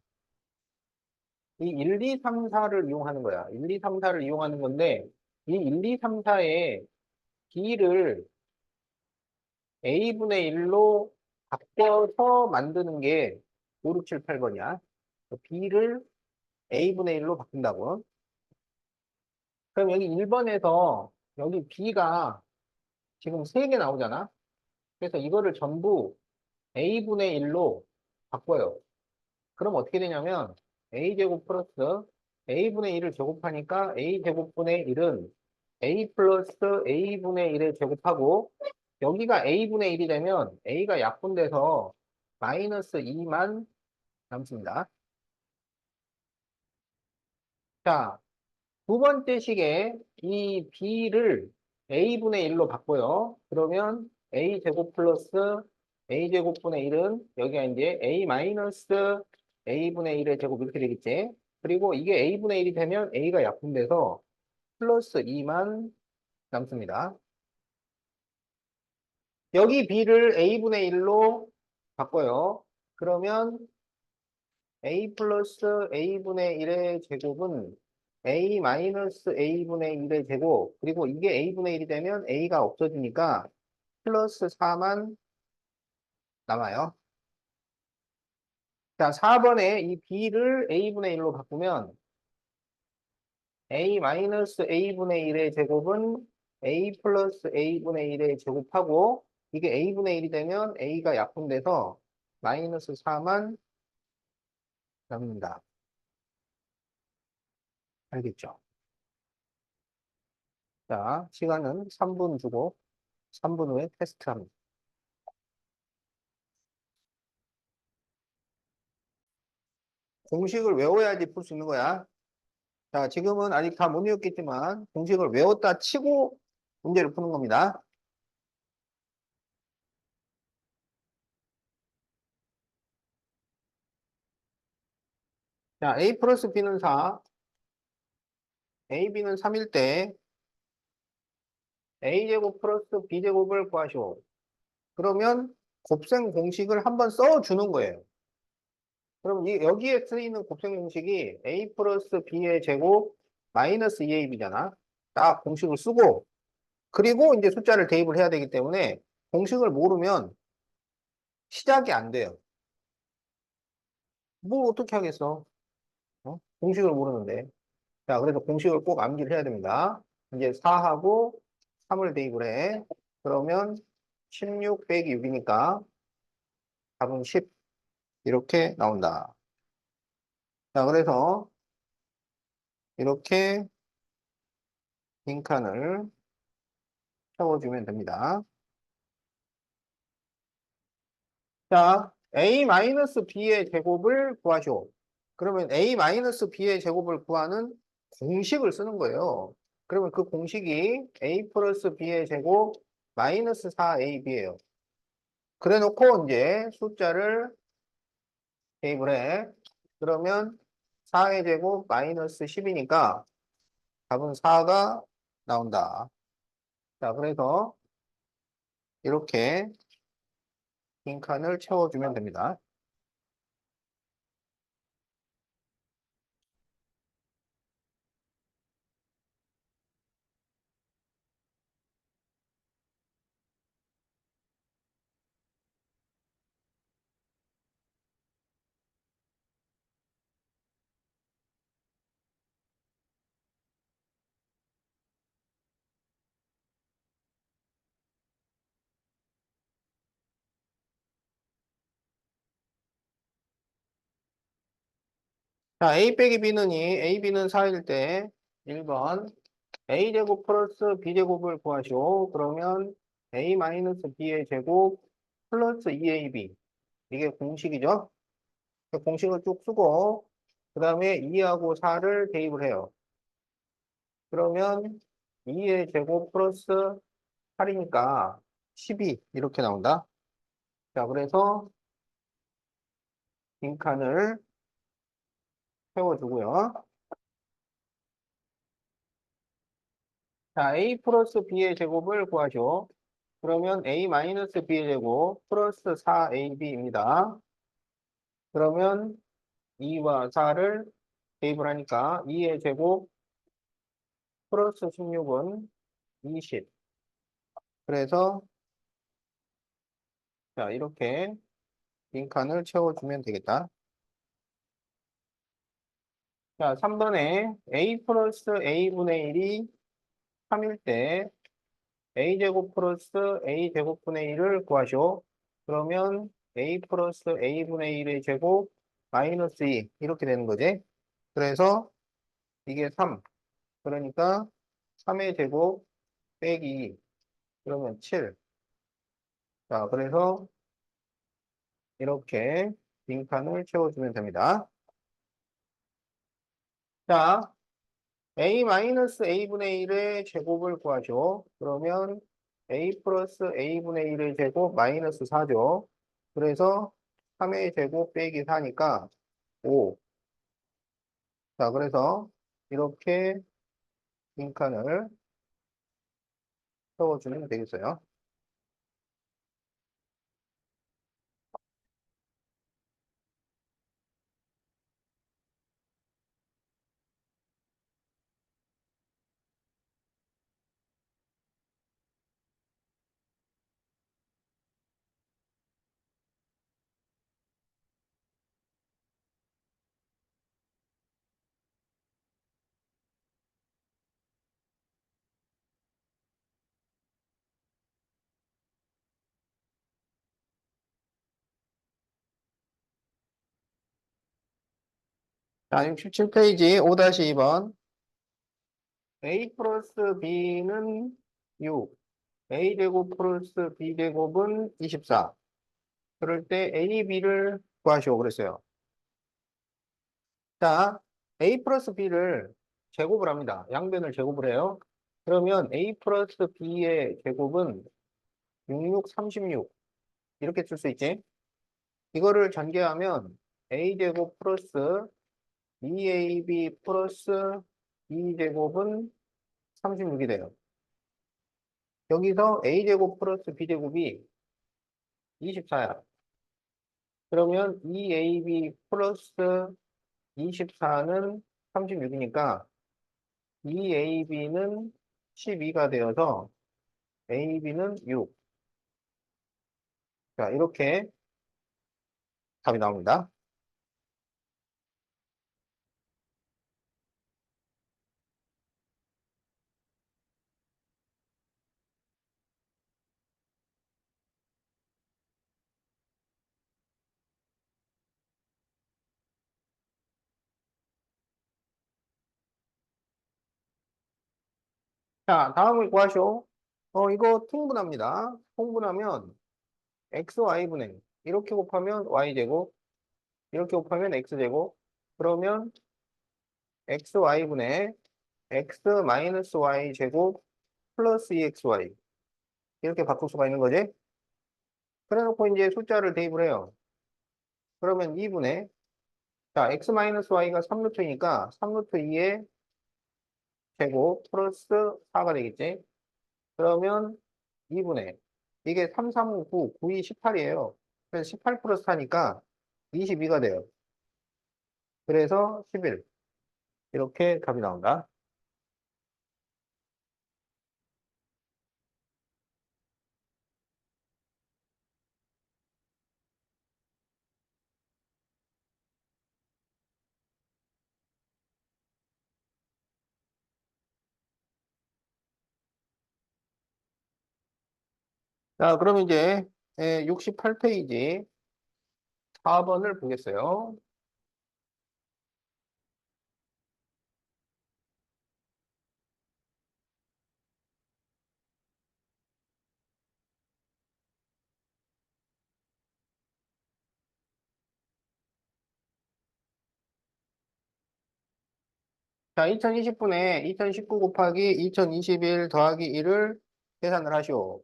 이 1, 2, 3, 4를 이용하는 거야. 1, 2, 3, 4를 이용하는 건데 이 1, 2, 3, 4의 b를 a분의 1로 바꿔서 만드는 게 5, 6, 7, 8번이야. b를 a분의 1로 바꾼다고. 그럼 여기 1번에서 여기 b가 지금 3개 나오잖아. 그래서 이거를 전부 a분의 1로 바꿔요. 그럼 어떻게 되냐면 a제곱 플러스 a분의 1을 제곱하니까 a제곱분의 1은 a 플러스 a분의 1을 제곱하고 여기가 a분의 1이 되면 a가 약분돼서 마이너스 2만 남습니다. 자, 두 번째 식에 이 b를 a분의 1로 바꿔요. 그러면 a제곱 플러스 a제곱분의 1은 여기가 이제 a 마이너스 a분의 1의 제곱 이렇게 되겠지. 그리고 이게 a분의 1이 되면 a가 약분돼서 플러스 2만 남습니다. 여기 b를 a분의 1로 바꿔요. 그러면 a 플러스 a분의 1의 제곱은 a 마이너스 a분의 1의 제곱 그리고 이게 a분의 1이 되면 a가 없어지니까 플러스 4만 남아요. 자, 4번에 이 b를 a분의 1로 바꾸면 a 마이너스 a분의 1의 제곱은 a 플러스 a분의 1의 제곱하고 이게 a분의 1이 되면 a가 약분돼서 마이너스 4만 남습니다. 알겠죠? 자, 시간은 3분 주고 3분 후에 테스트합니다. 공식을 외워야지 풀 수 있는 거야. 자, 지금은 아직 다 못 외웠겠지만 공식을 외웠다 치고 문제를 푸는 겁니다. 자, a 플러스 b는 4, ab는 3일 때 a제곱 플러스 b제곱을 구하시오. 그러면 곱셈 공식을 한번 써주는 거예요. 그럼 여기에 쓰이는 곱셈 공식이 a 플러스 b의 제곱 마이너스 2ab잖아. 딱 공식을 쓰고 그리고 이제 숫자를 대입을 해야 되기 때문에 공식을 모르면 시작이 안 돼요. 뭐 어떻게 하겠어? 공식을 모르는데. 자, 그래서 공식을 꼭 암기를 해야 됩니다. 이제 4하고 3을 대입을 해. 그러면 16 빼기 6이니까 답은 10 이렇게 나온다. 자, 그래서 이렇게 빈칸을 채워주면 됩니다. 자, a-b의 제곱을 구하시오. 그러면 a-b의 제곱을 구하는 공식을 쓰는 거예요. 그러면 그 공식이 a 플러스 b의 제곱 마이너스 4ab예요. 그래 놓고 이제 숫자를 대입을 해. 그러면 4의 제곱 마이너스 10이니까 답은 4가 나온다. 자, 그래서 이렇게 빈칸을 채워주면 됩니다. 자, A 빼기 B는 A, B는 4일 때 1번 A제곱 플러스 B제곱을 구하시오. 그러면 A 마이너스 B의 제곱 플러스 2AB. 이게 공식이죠? 그 공식을 쭉 쓰고 그 다음에 2하고 4를 대입을 해요. 그러면 2의 제곱 플러스 8이니까 12 이렇게 나온다. 자, 그래서 빈칸을 세워주고요. 자, A 플러스 B의 제곱을 구하시오. 그러면 A 마이너스 B의 제곱 플러스 4AB입니다. 그러면 2와 4를 대입을 하니까 2의 제곱 플러스 16은 20. 그래서 자, 이렇게 빈칸을 채워주면 되겠다. 자, 3번에 A 플러스 A분의 1이 3일 때 A제곱 플러스 A제곱분의 1을 구하시오. 그러면 A 플러스 A분의 1의 제곱 마이너스 2 이렇게 되는 거지. 그래서 이게 3. 그러니까 3의 제곱 빼기 2. 그러면 7. 자, 그래서 이렇게 빈칸을 채워주면 됩니다. 자, A 마이너스 A분의 1의 제곱을 구하죠. 그러면 A 플러스 A분의 1의 제곱 마이너스 4죠. 그래서 3의 제곱 빼기 4니까 5. 자, 그래서 이렇게 빈칸을 채워주면 되겠어요. 자, 67페이지 5-2번. A 플러스 B는 6. A제곱 플러스 B제곱은 24. 그럴 때 A, B를 구하시오. 그랬어요. 자, A 플러스 B를 제곱을 합니다. 양변을 제곱을 해요. 그러면 A 플러스 B의 제곱은 66, 36. 이렇게 쓸 수 있지? 이거를 전개하면 A제곱 플러스 2AB 플러스 B제곱은 36이 돼요. 여기서 A제곱 플러스 B제곱이 24야. 그러면 2AB 플러스 24는 36이니까 2AB는 12가 되어서 AB는 6. 자, 이렇게 답이 나옵니다. 자, 다음을 구하시오. 이거 통분합니다. 통분하면 XY분의 이렇게 곱하면 Y제곱, 이렇게 곱하면 X제곱. 그러면 XY분의 X 마이너스 Y제곱 플러스 EXY. 이렇게 바꿀 수가 있는 거지. 그래 놓고 이제 숫자를 대입을 해요. 그러면 2분의, 자, x-y가 3루트니까 3루트 2의 제곱 플러스 4가 되겠지. 그러면 2분의, 이게 3, 3, 5, 9, 9, 2, 18이에요. 그래서 18 플러스 4니까 22가 돼요. 그래서 11. 이렇게 답이 나온다. 자, 그럼 이제 68페이지 4번을 보겠어요. 자, 2020분에 2019 곱하기 2021 더하기 1을 계산을 하시오.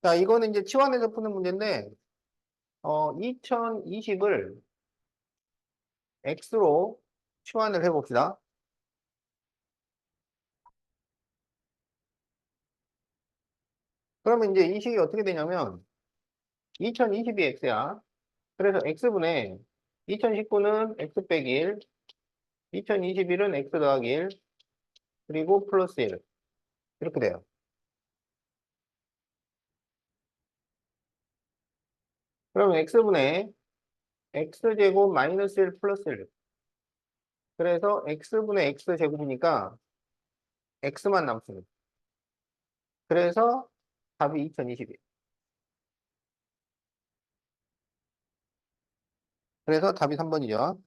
자, 이거는 이제 치환해서 푸는 문제인데, 2020을 x로 치환을 해봅시다. 그러면 이제 이 식이 어떻게 되냐면, 2020이 x야. 그래서 x분의 2019는 x 빼기 1, 2021은 x 더하기 1, 그리고 플러스 1. 이렇게 돼요. 그러면 x분의 x제곱 마이너스 1 플러스 1. 그래서 x분의 x제곱이니까 x만 남습니다. 그래서 답이 2020이에요. 그래서 답이 3번이죠.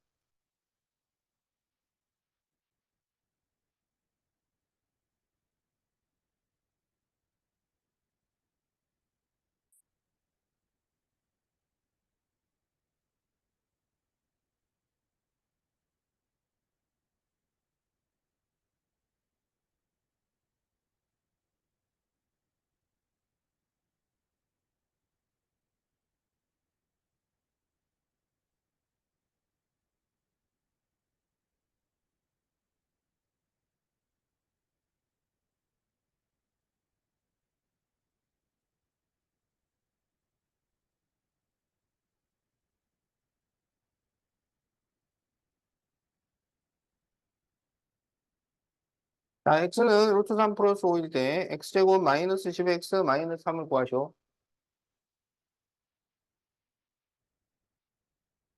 자, x는 루트 3 플러스 5일 때 x제곱 마이너스 10x 마이너스 3을 구하시오.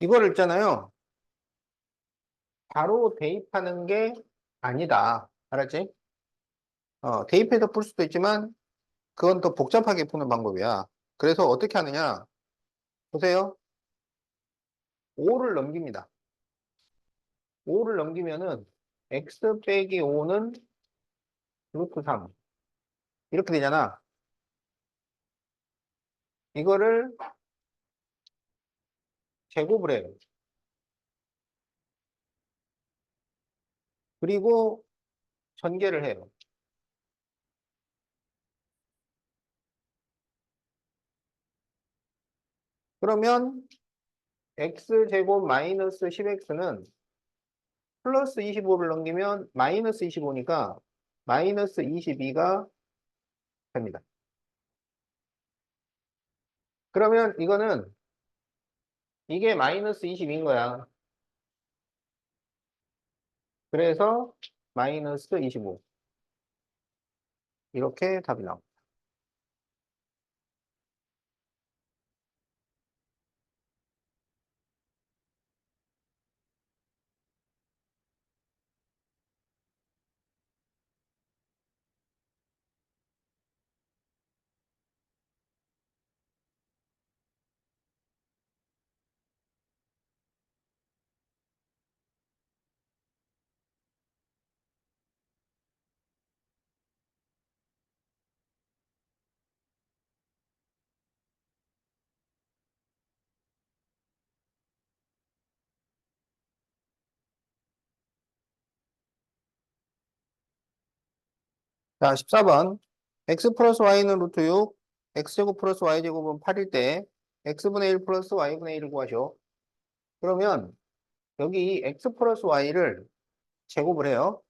이거를 있잖아요. 바로 대입하는 게 아니다. 알았지? 대입해서 풀 수도 있지만 그건 더 복잡하게 푸는 방법이야. 그래서 어떻게 하느냐? 보세요. 5를 넘깁니다. 5를 넘기면은 x 빼기 5는 루트 3. 이렇게 되잖아. 이거를 제곱을 해요. 그리고 전개를 해요. 그러면 x제곱 마이너스 10x는 플러스 25를 넘기면 마이너스 25니까 마이너스 22가 됩니다. 그러면 이거는 이게 마이너스 22인 거야. 그래서 마이너스 25. 이렇게 답이 나옵니다. 자, 14번. x 플러스 y는 루트 6, x제곱 플러스 y제곱은 8일 때 x분의 1 플러스 y분의 1을 구하죠. 그러면 여기 이 x 플러스 y를 제곱을 해요.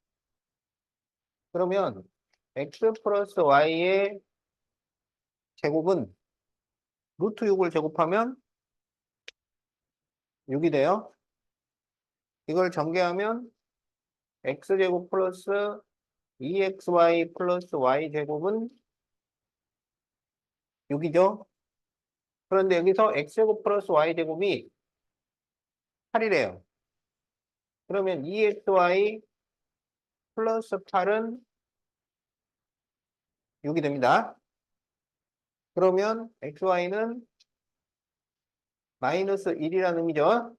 그러면 x 플러스 y의 제곱은 루트 6을 제곱하면 6이 돼요. 이걸 전개하면 x제곱 플러스 2xy 플러스 y제곱은 6이죠. 그런데 여기서 x제곱 플러스 y제곱이 8이래요. 그러면 2xy 플러스 8은 6이 됩니다. 그러면 xy는 마이너스 1이라는 의미죠.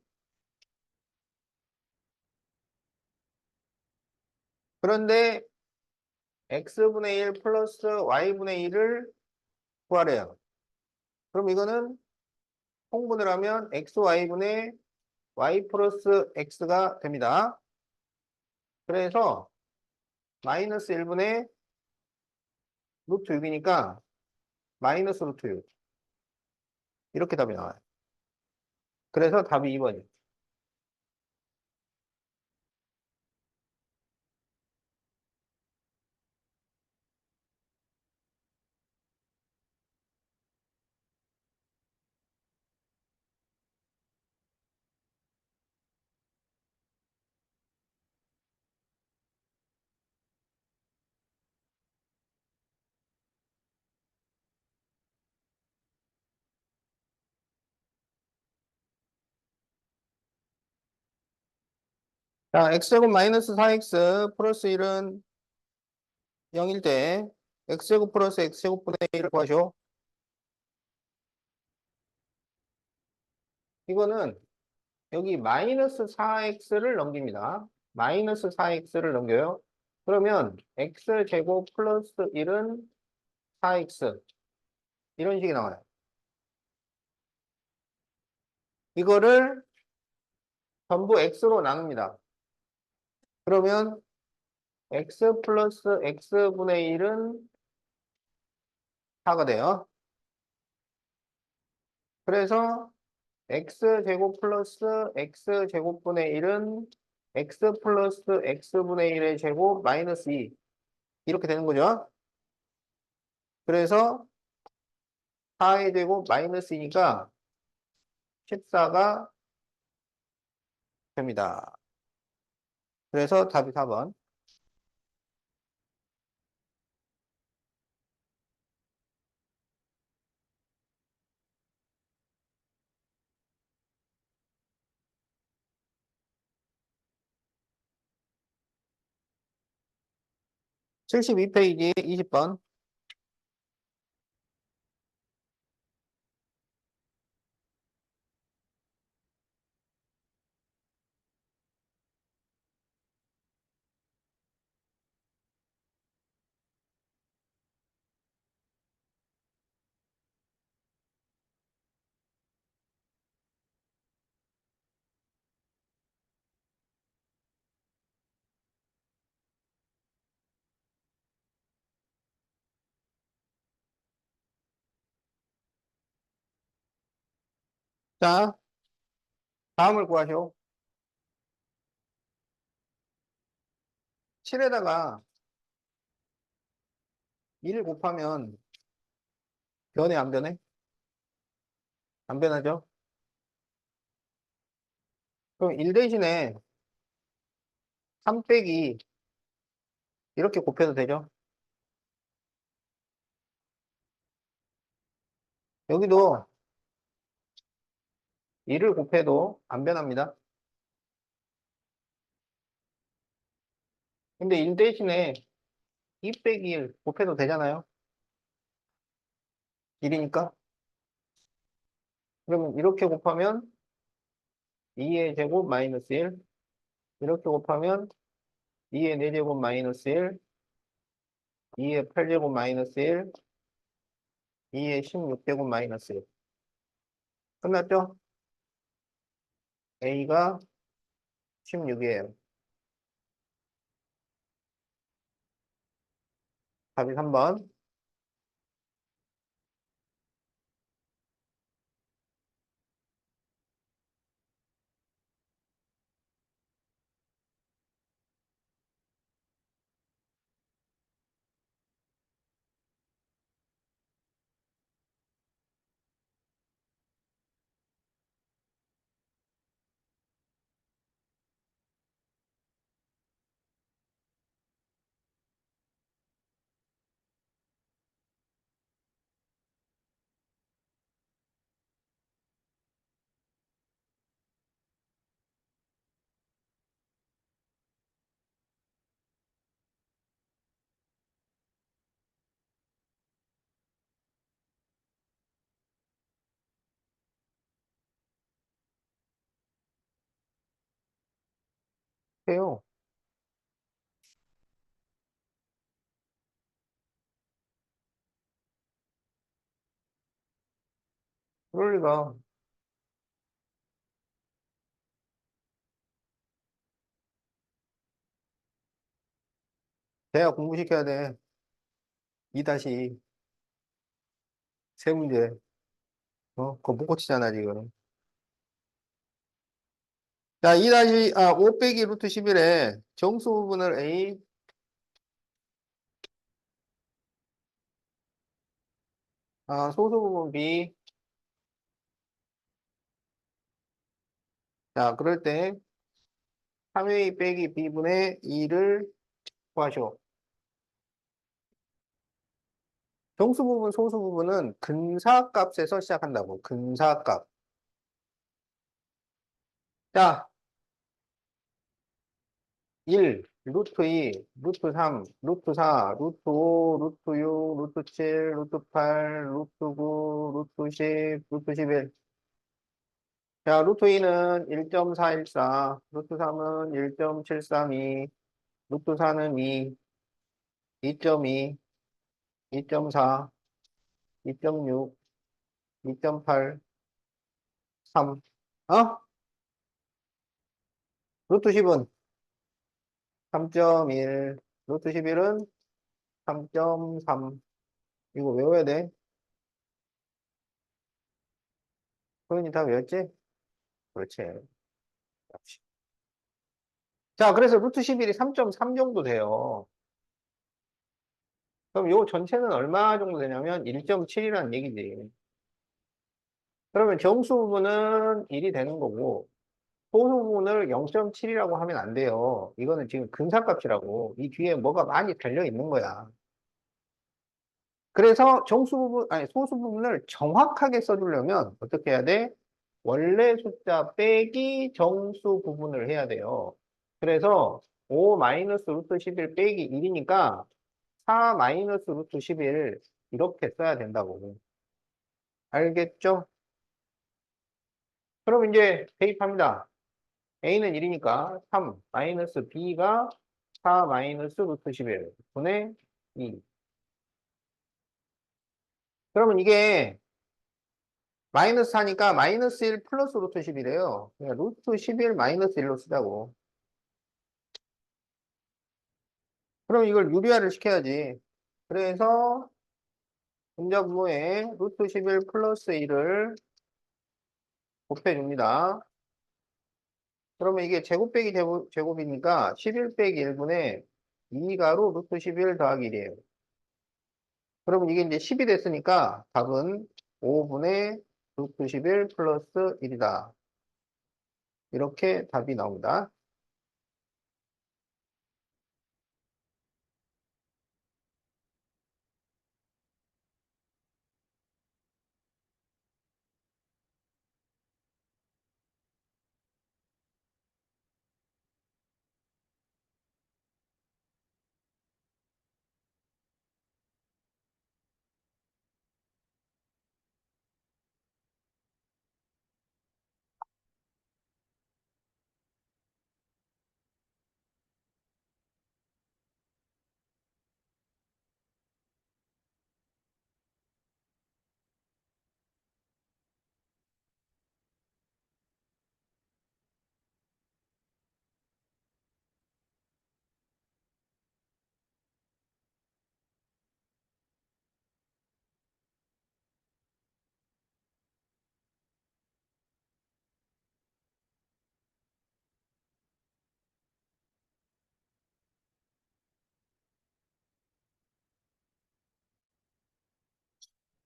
그런데 x분의 1 플러스 y분의 1을 구하래요. 그럼 이거는 통분을 하면 xy분의 y 플러스 x가 됩니다. 그래서 마이너스 1분의 루트 6이니까 마이너스 루트 6. 이렇게 답이 나와요. 그래서 답이 2번이에요. 자, x제곱 마이너스 4x 플러스 1은 0일 때 x제곱 플러스 x제곱분의 1을 구하죠. 이거는 여기 마이너스 4x를 넘깁니다. 마이너스 4x를 넘겨요. 그러면 x제곱 플러스 1은 4x 이런 식이 나와요. 이거를 전부 x로 나눕니다. 그러면 x 플러스 x분의 1은 4가 돼요. 그래서 x제곱 플러스 x제곱분의 1은 x 플러스 x분의 1의 제곱 마이너스 2 이렇게 되는 거죠. 그래서 4의 제곱 마이너스 2니까 14가 됩니다. 그래서 답이 4번. 72페이지 20번. 자, 다음을 구하시오. 7에다가 1을 곱하면 변해, 안 변해? 안 변하죠? 그럼 1 대신에 3 빼기 이렇게 곱해도 되죠? 여기도 1을 곱해도 안 변합니다. 근데 1 대신에 2 빼기 1 곱해도 되잖아요? 1이니까. 그러면 이렇게 곱하면 2의 제곱 마이너스 1. 이렇게 곱하면 2의 4제곱 마이너스 1. 2의 8제곱 마이너스 1. 2의 16제곱 마이너스 1. 끝났죠? A가 16이에요. 답이 3번. 해요. 그럴 리가. 대학 공부시켜야 돼. 2-2. 세 문제. 그거 못 고치잖아, 지금. 자, 5 빼기 루트 11에 정수 부분을 A, 소수 부분 B. 자, 그럴 때 3A 빼기 B분의 2를 구하시오. 정수 부분, 소수 부분은 근사값에서 시작한다고. 근사값. 자, 1, 루트 2, 루트 3, 루트 4, 루트 5, 루트 6, 루트 7, 루트 8, 루트 9, 루트 10, 루트 11. 자, 루트 2는 1.414, 루트 3은 1.732, 루트 4는 2, 2.2, 2.4, 2.6, 2.8, 3. 어? 루트 10은 3.1, 루트 11은 3.3. 이거 외워야 돼. 소연이 다 외웠지? 그렇지. 역시. 자, 그래서 루트 11이 3.3 정도 돼요. 그럼 요 전체는 얼마 정도 되냐면 1.7이라는 얘기지. 그러면 정수 부분은 1이 되는 거고, 소수 부분을 0.7이라고 하면 안 돼요. 이거는 지금 근사값이라고. 이 뒤에 뭐가 많이 달려 있는 거야. 그래서 정수 부분, 아니, 소수 부분을 정확하게 써주려면 어떻게 해야 돼? 원래 숫자 빼기 정수 부분을 해야 돼요. 그래서 5 마이너스 루트 11 빼기 1이니까 4 마이너스 루트 11 이렇게 써야 된다고. 알겠죠? 그럼 이제 대입합니다. A는 1이니까 3 마이너스 B가 4 마이너스 루트 11 분의 2. 그러면 이게 마이너스 4니까 마이너스 1 플러스 루트 10이래요. 그러니까 루트 11 마이너스 1로 쓰자고. 그럼 이걸 유리화를 시켜야지. 그래서 분자분모에 루트 11 플러스 1을 곱해줍니다. 그러면 이게 제곱 빼기 제곱이니까 11 빼기 1분의 2가로 루트 11 더하기 1이에요. 그러면 이게 이제 10이 됐으니까 답은 5분의 루트 11 플러스 1이다. 이렇게 답이 나옵니다.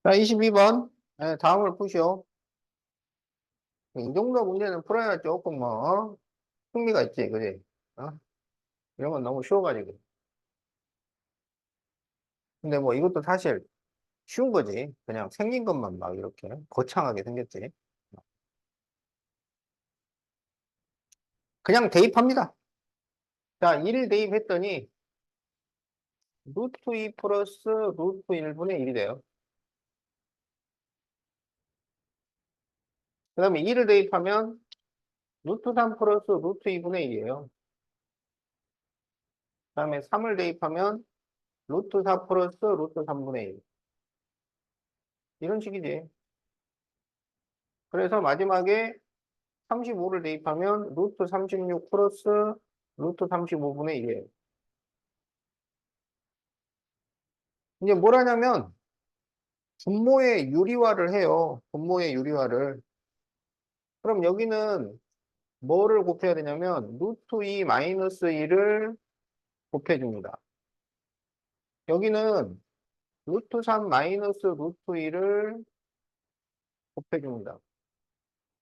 자, 22번. 다음을 푸시오. 이 정도 문제는 풀어야 조금 뭐, 흥미가 있지, 그지? 어? 이런 건 너무 쉬워가지고. 근데 뭐 이것도 사실 쉬운 거지. 그냥 생긴 것만 막 이렇게 거창하게 생겼지. 그냥 대입합니다. 자, 1 대입했더니 루트 2 플러스 루트 1분의 1이 돼요. 그 다음에 2를 대입하면 루트 3 플러스 루트 2분의 1이에요. 그 다음에 3을 대입하면 루트 4 플러스 루트 3분의 1. 이런 식이지. 그래서 마지막에 35를 대입하면 루트 36 플러스 루트 35분의 1이에요. 이제 뭘 하냐면 분모의 유리화를 해요. 분모의 유리화를. 그럼 여기는 뭐를 곱해야 되냐면 루트 2 마이너스 1을 곱해줍니다. 여기는 루트 3 마이너스 루트 1을 곱해줍니다.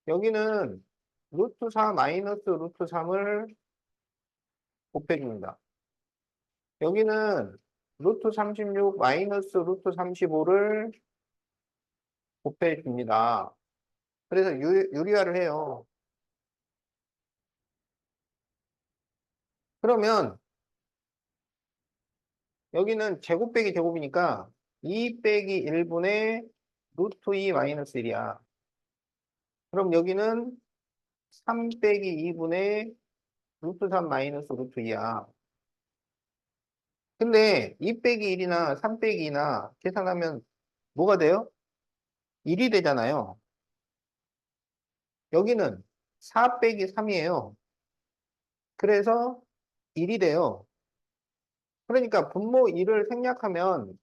여기는 루트 4 마이너스 루트 3을 곱해줍니다. 여기는 루트 36 마이너스 루트 35를 곱해줍니다. 그래서 유리화를 해요. 그러면 여기는 제곱 빼기 제곱이니까 2 빼기 1분의 루트 2 마이너스 1이야. 그럼 여기는 3 빼기 2분의 루트 3 마이너스 루트 2야. 근데 2 빼기 1이나 3 빼기 2나 계산하면 뭐가 돼요? 1이 되잖아요. 여기는 4 빼기 3이에요. 그래서 1이 돼요. 그러니까 분모 1을 생략하면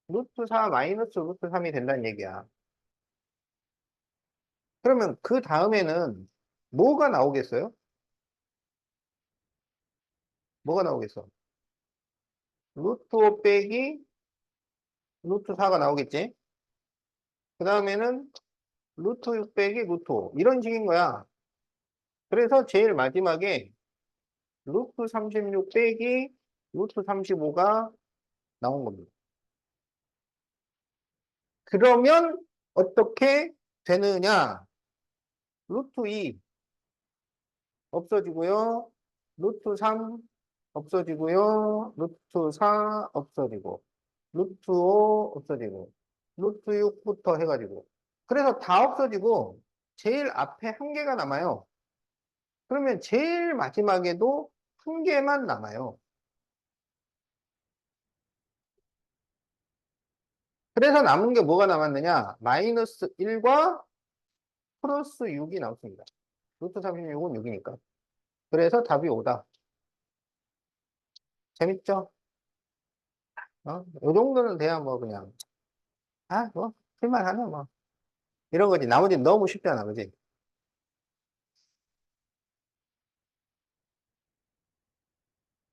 루트 4 마이너스 루트 3이 된다는 얘기야. 그러면 그 다음에는 뭐가 나오겠어요? 뭐가 나오겠어? 루트 5 빼기 루트 4가 나오겠지? 그 다음에는 루트 6 빼기 루트 5. 이런 식인 거야. 그래서 제일 마지막에 루트 36 빼기 루트 35가 나온 겁니다. 그러면 어떻게 되느냐? 루트 2 없어지고요. 루트 3 없어지고요. 루트 4 없어지고. 루트 5 없어지고. 루트 6부터 해가지고. 그래서 다 없어지고 제일 앞에 한 개가 남아요. 그러면 제일 마지막에도 한 개만 남아요. 그래서 남은 게 뭐가 남았느냐? 마이너스 1과 플러스 6이 남습니다. 루트 36은 6이니까. 그래서 답이 5다. 재밌죠? 이 정도는 돼야 뭐 그냥, 뭐, 쓸만하네 뭐. 이런 거지. 나머지는 너무 쉽잖아, 그지?